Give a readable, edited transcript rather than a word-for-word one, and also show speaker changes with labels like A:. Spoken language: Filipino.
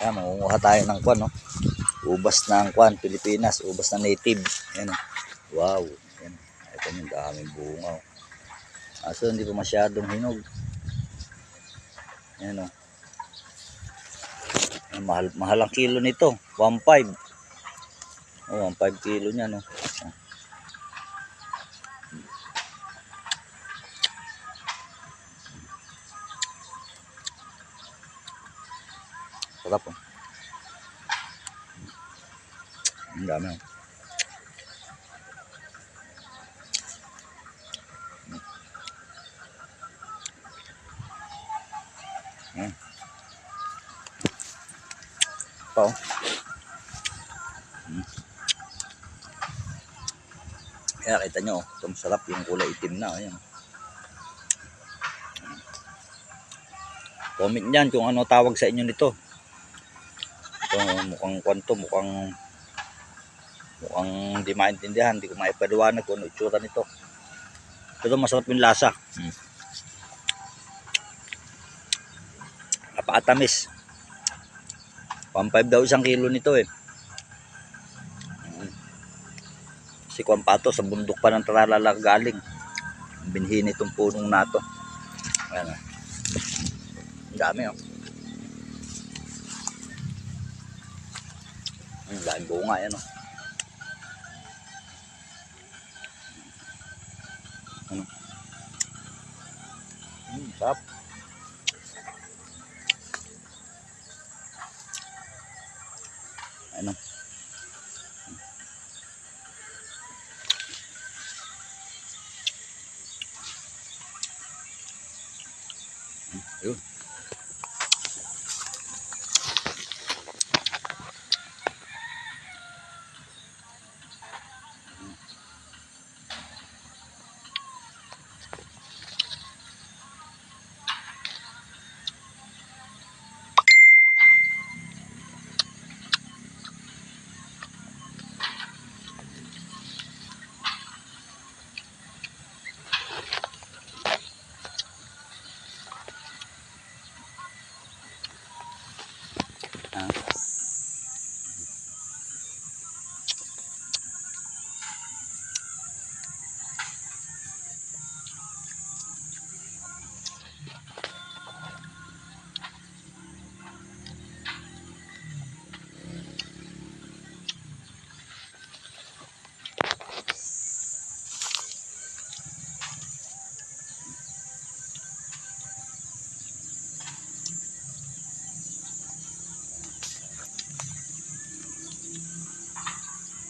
A: Ayan, mangunguha tayo ng kwan, no? Ubas ng kwan, Pilipinas, ubas na native. Ayan, no? Wow. Ayan. Ito yung daming bunga. Oh. Aso hindi pa masyadong hinog. Ayan, no? Mahal ang kilo nito. 1.5. Oh, 1.5 kilo niya, no? Sarap, oh. Ang dami, oh. Ayan. Ito, oh. Kaya kita nyo, oh, ito masarap yung kulay itim na. Ayan. Comment nyan kung ano tawag sa inyo nito. Ito, mukhang kwanto, mukhang di maintindihan, hindi ko maipaliwanag kung ano itsura nito. Pero masarap yung lasa. Napakatamis. 1.5 daw isang kilo nito eh. Si Kwampato sa bundok pa ng Tralala galing. Binhin itong punong nato. Ayan. Ang dami, oh. Ang dami bunga yan, oh. Ano? Sarap.